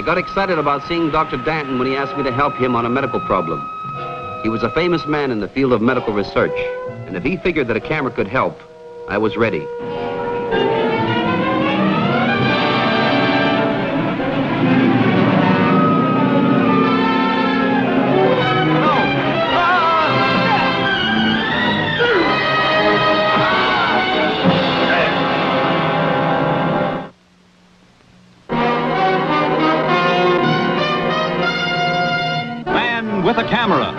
I got excited about seeing Dr. Danton when he asked me to help him on a medical problem. He was a famous man in the field of medical research, and if he figured that a camera could help, I was ready. With a Camera,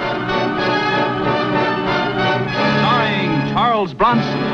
starring Bronson.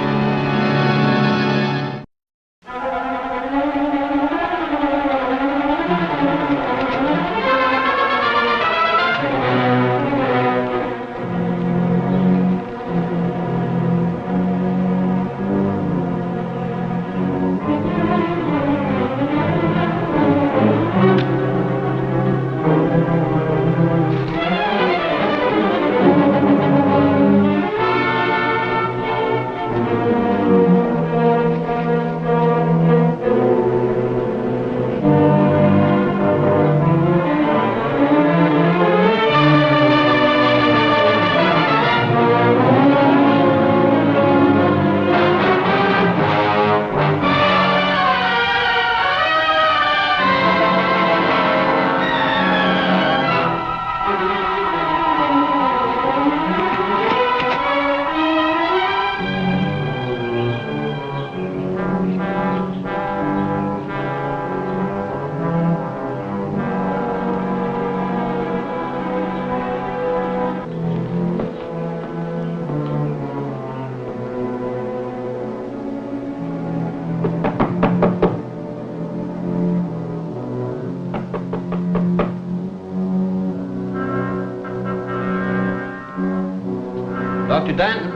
Dr. Danton?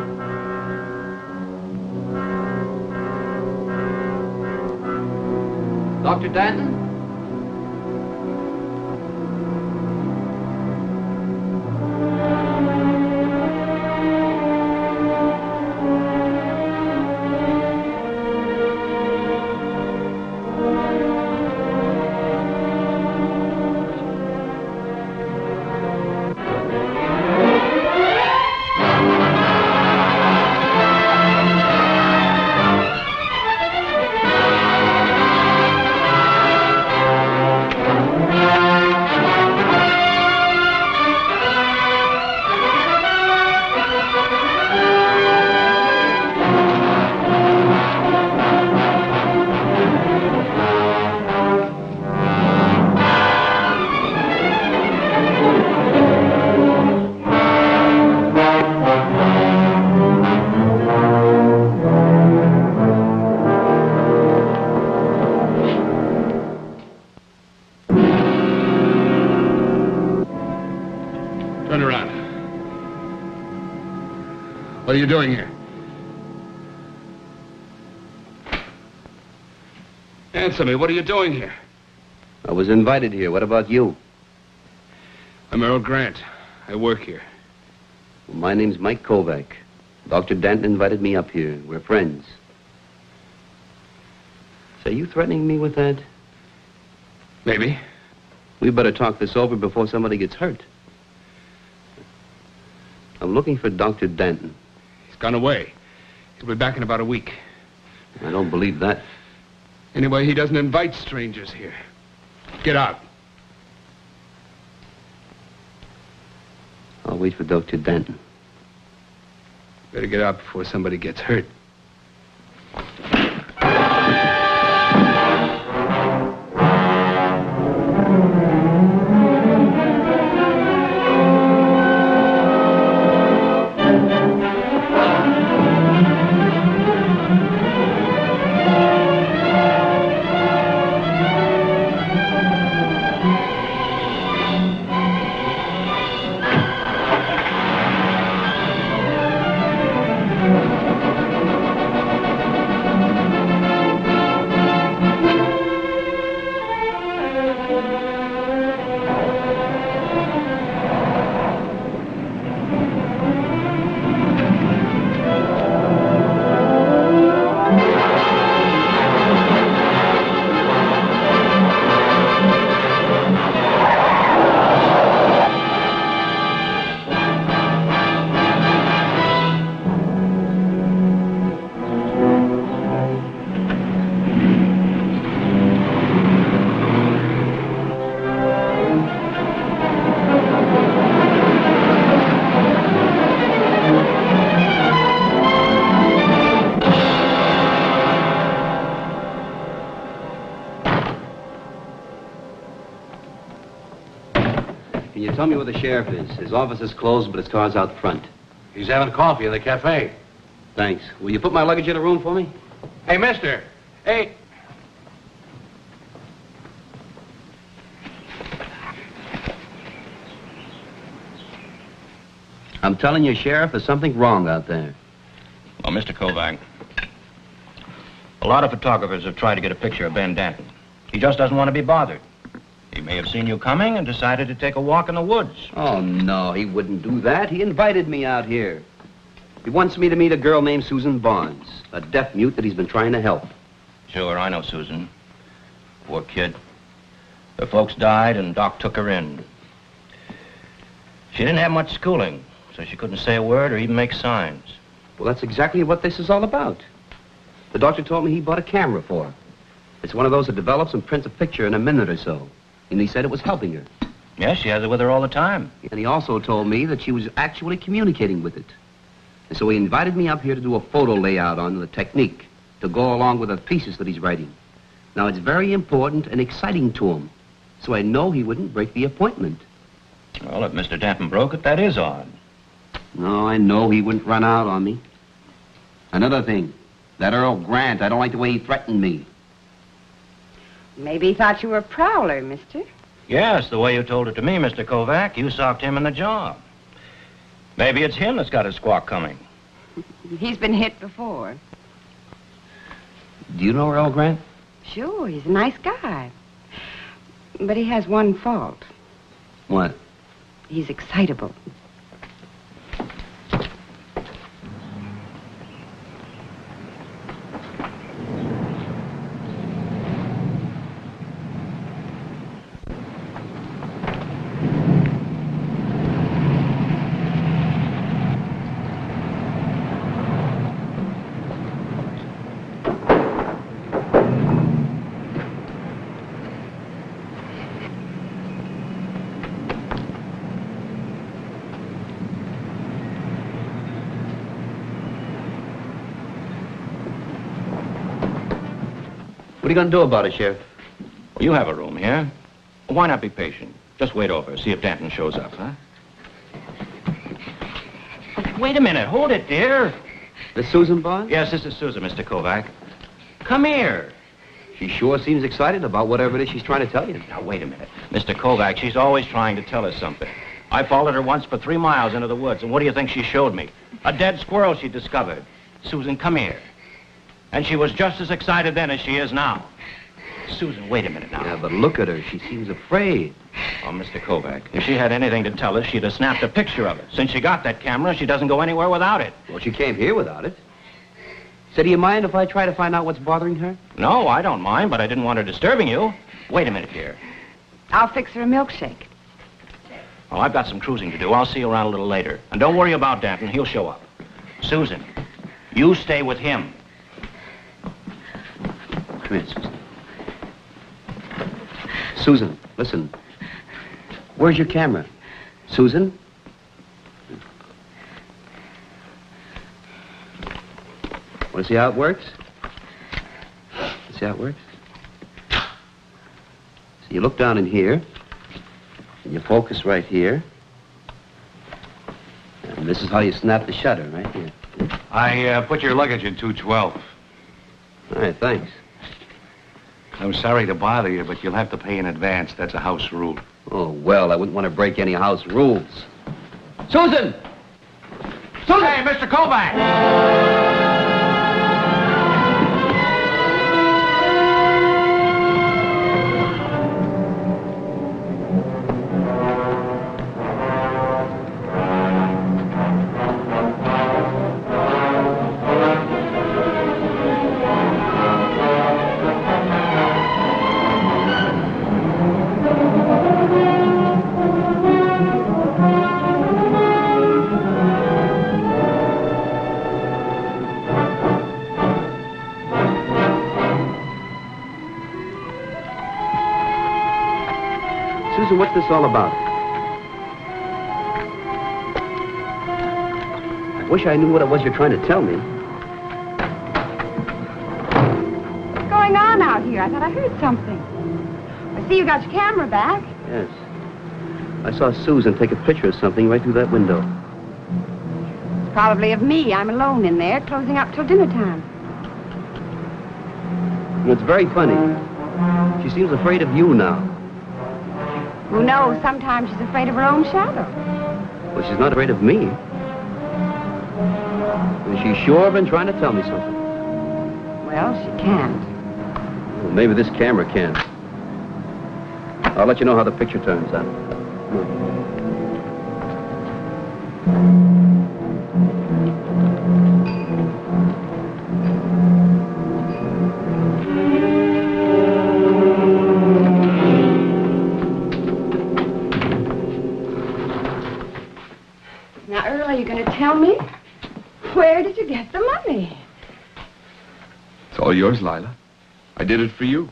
Dr. Danton? What are you doing here? Answer me, what are you doing here? I was invited here. What about you? I'm Errol Grant. I work here. Well, my name's Mike Kovac. Dr. Danton invited me up here. We're friends. Say, you threatening me with that? Maybe. We better talk this over before somebody gets hurt. I'm looking for Dr. Danton. He's gone away. He'll be back in about a week. I don't believe that. Anyway, he doesn't invite strangers here. Get out. I'll wait for Dr. Danton. Better get out before somebody gets hurt. Can you tell me where the sheriff is? His office is closed, but his car's out front. He's having coffee in the cafe. Thanks. Will you put my luggage in a room for me? Hey, mister. Hey. I'm telling you, Sheriff, there's something wrong out there. Well, Mr. Kovak, a lot of photographers have tried to get a picture of Ben Danton. He just doesn't want to be bothered. He may have seen you coming and decided to take a walk in the woods. Oh, no, he wouldn't do that. He invited me out here. He wants me to meet a girl named Susan Barnes, a deaf mute that he's been trying to help. Sure, I know Susan. Poor kid. Her folks died and Doc took her in. She didn't have much schooling, so she couldn't say a word or even make signs. Well, that's exactly what this is all about. The doctor told me he bought a camera for her. It's one of those that develops and prints a picture in a minute or so. And he said it was helping her. Yes, she has it with her all the time. And he also told me that she was actually communicating with it. And so he invited me up here to do a photo layout on the technique to go along with the pieces that he's writing. Now, it's very important and exciting to him, so I know he wouldn't break the appointment. Well, if Mr. Danton broke it, that is odd. No, I know he wouldn't run out on me. Another thing, that Errol Grant, I don't like the way he threatened me. Maybe he thought you were a prowler, mister. Yes, the way you told it to me, Mr. Kovak, you socked him in the jaw. Maybe it's him that's got his squawk coming. He's been hit before. Do you know Errol Grant? Sure, he's a nice guy. But he has one fault. What? He's excitable. What are you going to do about it, Sheriff? Well, you have a room here. Why not be patient? Just wait over, see if Danton shows up, huh? Wait a minute. Hold it, dear. This Susan Barnes? Yes, this is Susan, Mr. Kovak. Come here. She sure seems excited about whatever it is she's trying to tell you. Now, wait a minute. Mr. Kovak, she's always trying to tell us something. I followed her once for 3 miles into the woods, and what do you think she showed me? A dead squirrel she discovered. Susan, come here. And she was just as excited then as she is now. Susan, wait a minute now. Yeah, but look at her. She seems afraid. Oh, Mr. Kovak, if she had anything to tell us, she'd have snapped a picture of it. Since she got that camera, she doesn't go anywhere without it. Well, she came here without it. So do you mind if I try to find out what's bothering her? No, I don't mind, but I didn't want her disturbing you. Wait a minute here. I'll fix her a milkshake. Oh, I've got some cruising to do. I'll see you around a little later. And don't worry about Danton. He'll show up. Susan, you stay with him. Come here, Susan. Susan, listen. Where's your camera? Susan? Want to see how it works? See how it works? So you look down in here, and you focus right here. And this is how you snap the shutter, right here. I put your luggage in 212. All right, thanks. I'm sorry to bother you, but you'll have to pay in advance. That's a house rule. Oh, well, I wouldn't want to break any house rules. Susan! Susan! Hey, Mr. Kovac! Susan, what's this all about? I wish I knew what it was you're trying to tell me. What's going on out here? I thought I heard something. I see you got your camera back. Yes. I saw Susan take a picture of something right through that window. It's probably of me. I'm alone in there, closing up till dinner time. And it's very funny. She seems afraid of you now. Who knows? Sometimes she's afraid of her own shadow. Well, she's not afraid of me. And she's sure been trying to tell me something. Well, she can't. Well, maybe this camera can. I'll let you know how the picture turns out. Now, Earl, are you going to tell me? Where did you get the money? It's all yours, Lila. I did it for you.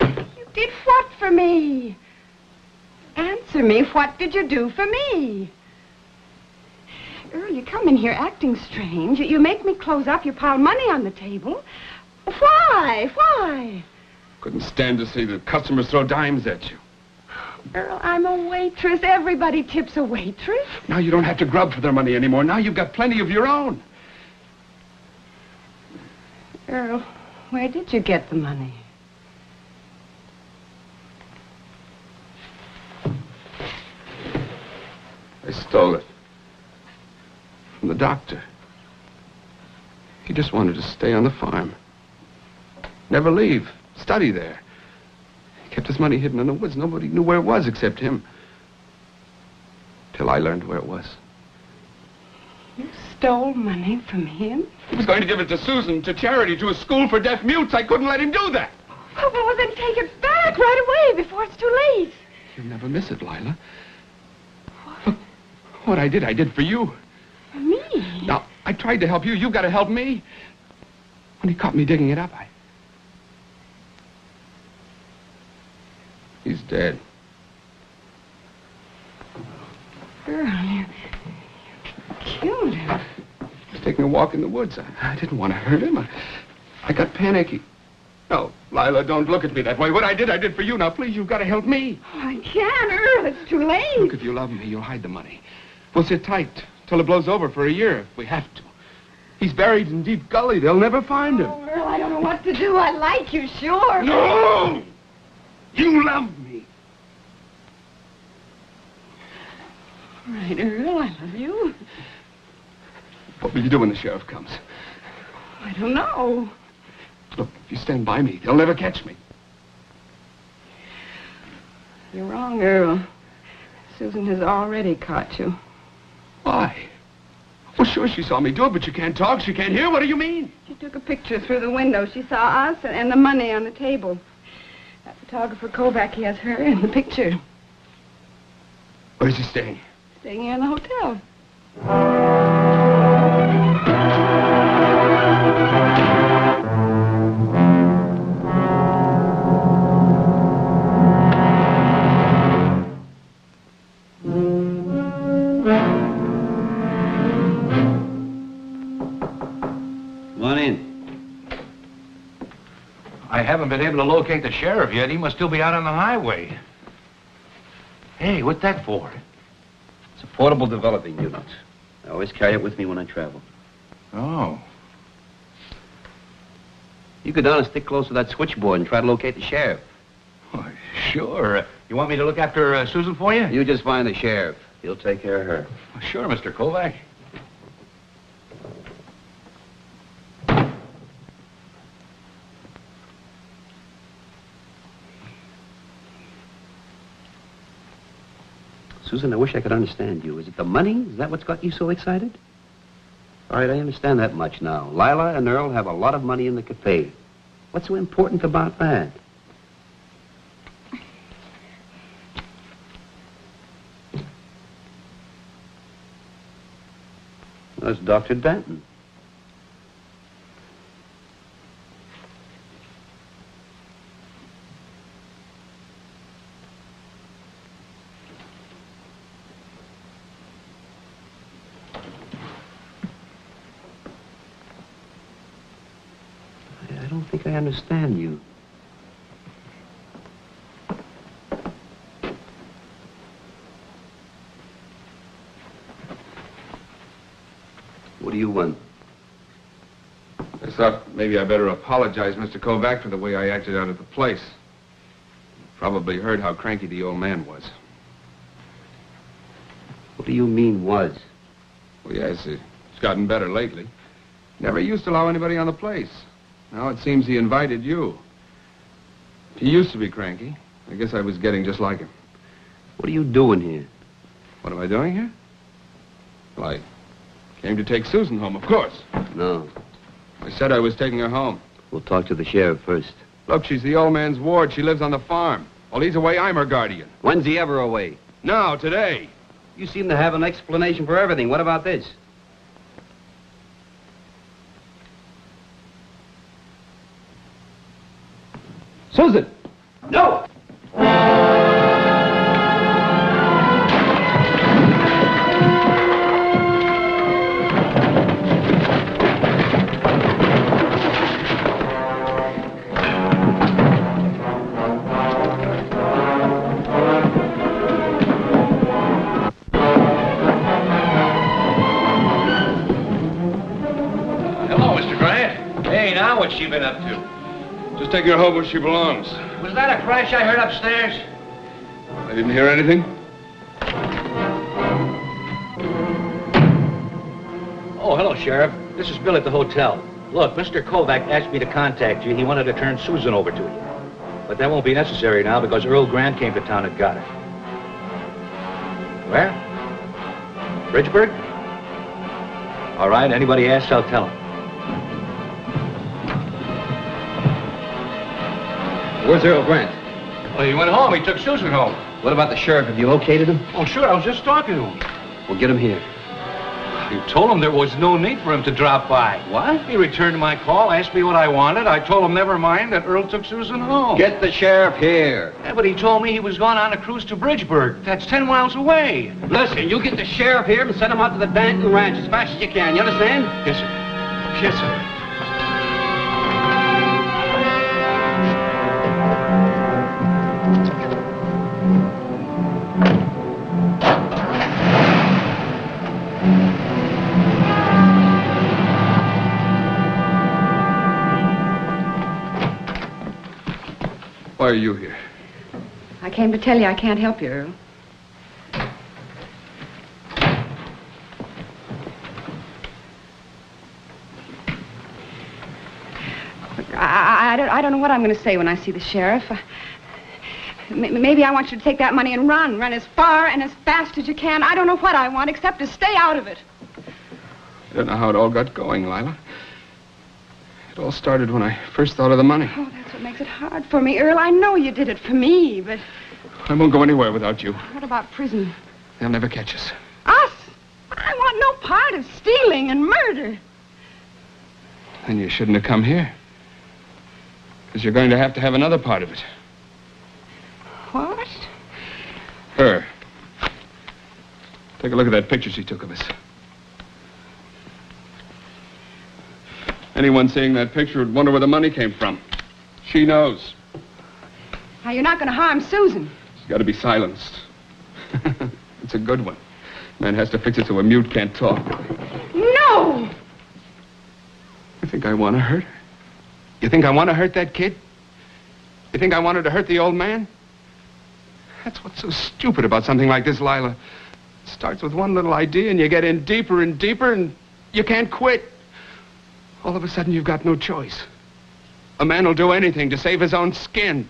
You did what for me? Answer me. What did you do for me? Earl, you come in here acting strange. You make me close up. You pile money on the table. Why? Why? Couldn't stand to see the customers throw dimes at you. Earl, I'm a waitress. Everybody tips a waitress. Now you don't have to grub for their money anymore. Now you've got plenty of your own. Earl, where did you get the money? I stole it. From the doctor. He just wanted to stay on the farm. Never leave. Study there. He kept his money hidden in the woods. Nobody knew where it was except him. Till I learned where it was. You stole money from him? He was going to give it to Susan, to charity, to a school for deaf mutes. I couldn't let him do that. Oh, well, then take it back right away before it's too late. You'll never miss it, Lila. Look, what I did for you. For me? Now, I tried to help you. You've got to help me. When he caught me digging it up, He's dead. Earl, you killed him. He was taking a walk in the woods. I didn't want to hurt him. I got panicky. No, Lila, don't look at me that way. What I did for you. Now, please, you've got to help me. Oh, I can't, Earl. It's too late. Look, if you love me, you'll hide the money. We'll sit tight till it blows over for a year if we have to. He's buried in Deep Gully. They'll never find him. Oh, Earl, I don't know what to do. I like you, sure. No! You love me. All right, Earl, I love you. What will you do when the sheriff comes? I don't know. Look, if you stand by me, they'll never catch me. You're wrong, Earl. Susan has already caught you. Why? Well, sure, she saw me do it, but she can't talk, she can't hear. What do you mean? She took a picture through the window. She saw us and the money on the table. That photographer Kovak, he has her in the picture. Where's he staying? Staying here in the hotel. Come on in. I haven't been able to locate the sheriff yet. He must still be out on the highway. Hey, what's that for? It's a portable developing unit. I always carry it with me when I travel. Oh. You go down and stick close to that switchboard and try to locate the sheriff. Oh, sure. You want me to look after Susan for you? You just find the sheriff. He'll take care of her. Sure, Mr. Kovak. Susan, I wish I could understand you. Is it the money? Is that what's got you so excited? All right, I understand that much now. Lila and Earl have a lot of money in the cafe. What's so important about that? That's Dr. Danton. I don't think I understand you. do you want? I thought maybe I better apologize, Mr. Kovak, for the way I acted out at the place. Probably heard how cranky the old man was. What do you mean, was? Well, yes, it's gotten better lately. Never used to allow anybody on the place. Now it seems he invited you. He used to be cranky. I guess I was getting just like him. What are you doing here? What am I doing here? Well, I came to take Susan home, of course. No. I said I was taking her home. We'll talk to the sheriff first. Look, she's the old man's ward. She lives on the farm. While he's away, I'm her guardian. When's he ever away? Now, today. You seem to have an explanation for everything. What about this? Susan! No! Hello, Mr. Grant. Hey, now what's she been up to? Just taking her home where she belongs. Was that a crash I heard upstairs? I didn't hear anything. Oh, hello, Sheriff. This is Bill at the hotel. Look, Mr. Kovac asked me to contact you. He wanted to turn Susan over to you. But that won't be necessary now because Errol Grant came to town and got her. Where? Bridgeburg? All right, anybody asks, I'll tell him. Where's Errol Grant? Well, he went home. He took Susan home. What about the sheriff? Have you located him? Oh, sure, I was just talking to him. Well, get him here. You told him there was no need for him to drop by. What? He returned my call, asked me what I wanted. I told him never mind, that Earl took Susan home. Get the sheriff here. Yeah, but he told me he was going on a cruise to Bridgeburg. That's 10 miles away. Listen, you get the sheriff here and send him out to the Danton Ranch as fast as you can. You understand? Yes, sir. Yes, sir. Why are you here? I came to tell you I can't help you, Earl. I don't know what I'm going to say when I see the sheriff. Maybe I want you to take that money and run as far and as fast as you can. I don't know what I want except to stay out of it. I don't know how it all got going, Lila. It all started when I first thought of the money. Oh, that's what makes it hard for me, Earl. I know you did it for me, but... I won't go anywhere without you. What about prison? They'll never catch us. Us? I want no part of stealing and murder. Then you shouldn't have come here. Because you're going to have another part of it. What? Her. Take a look at that picture she took of us. Anyone seeing that picture would wonder where the money came from. She knows. Now, you're not going to harm Susan. She's got to be silenced. It's a good one. Man has to fix it so a mute can't talk. No! You think I want to hurt her? You think I want to hurt that kid? You think I wanted to hurt the old man? That's what's so stupid about something like this, Lila. It starts with one little idea and you get in deeper and deeper and you can't quit. All of a sudden, you've got no choice. A man will do anything to save his own skin.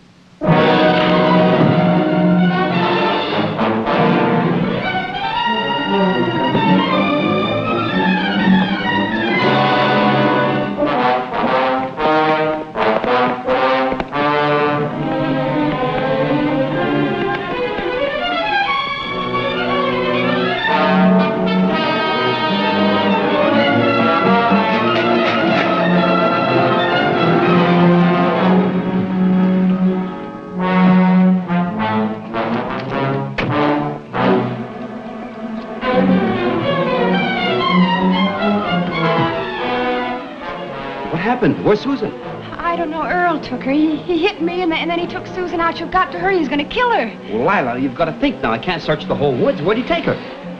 Where's Susan? I don't know. Earl took her. He hit me, and then he took Susan out. You've got to hurry. He's going to kill her. Well, Lila, you've got to think now. I can't search the whole woods. Where'd he take her?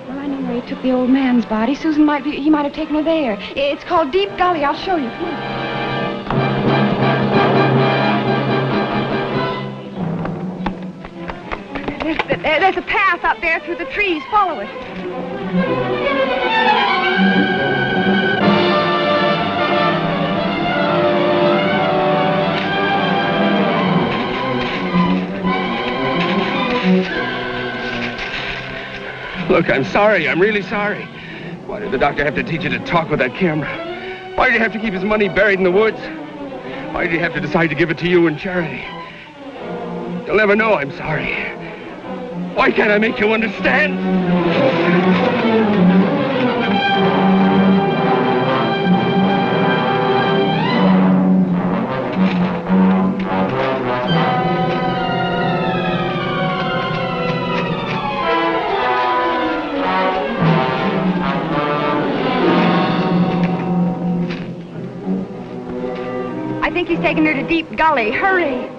Well, I know where where he took the old man's body. Susan he might have taken her there. It's called Deep Gully. I'll show you. Come on. There's a path up there through the trees. Follow it. Look, I'm sorry. I'm really sorry. Why did the doctor have to teach you to talk with that camera? Why did he have to keep his money buried in the woods? Why did he have to decide to give it to you in charity? You'll never know I'm sorry. Why can't I make you understand? I think he's taking her to Deep Gully. Hurry.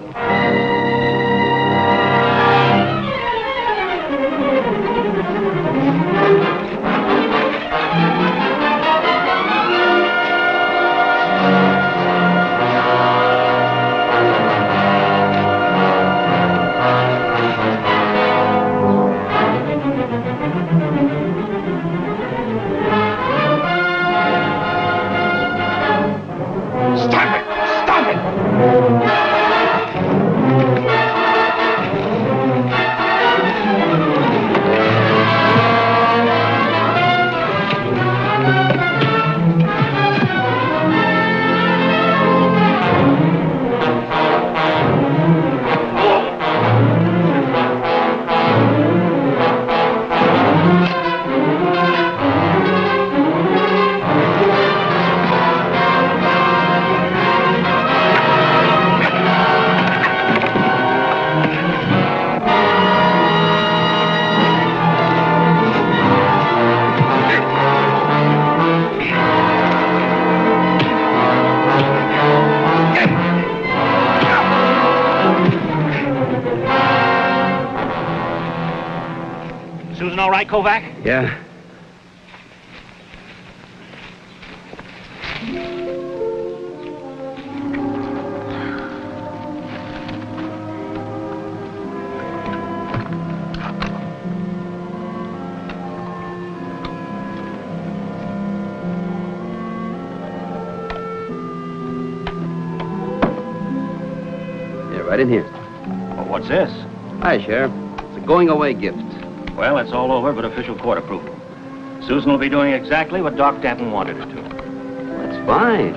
Susan all right, Kovak? Yeah. Yeah, right in here. Well, what's this? Hi, Sheriff. It's a going-away gift. Well, it's all over but official court approval. Susan will be doing exactly what Doc Danton wanted her to. That's fine.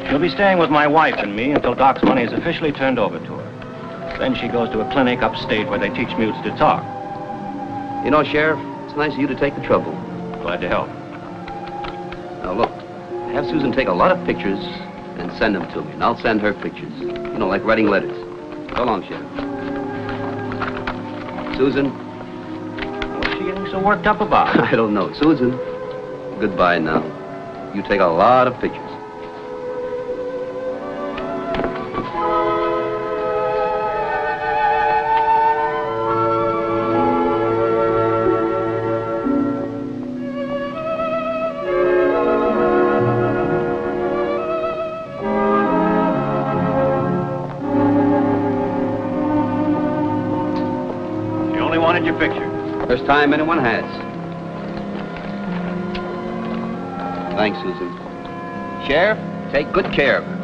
She'll be staying with my wife and me until Doc's money is officially turned over to her. Then she goes to a clinic upstate where they teach mutes to talk. You know, Sheriff, it's nice of you to take the trouble. Glad to help. Now, look, have Susan take a lot of pictures and send them to me, and I'll send her pictures. You know, like writing letters. So long, Sheriff. Susan? What's she getting so worked up about? I don't know. Susan, goodbye now. You take a lot of pictures. She only wanted your picture. First time anyone has. Thanks, Susan. Sheriff, take good care of her.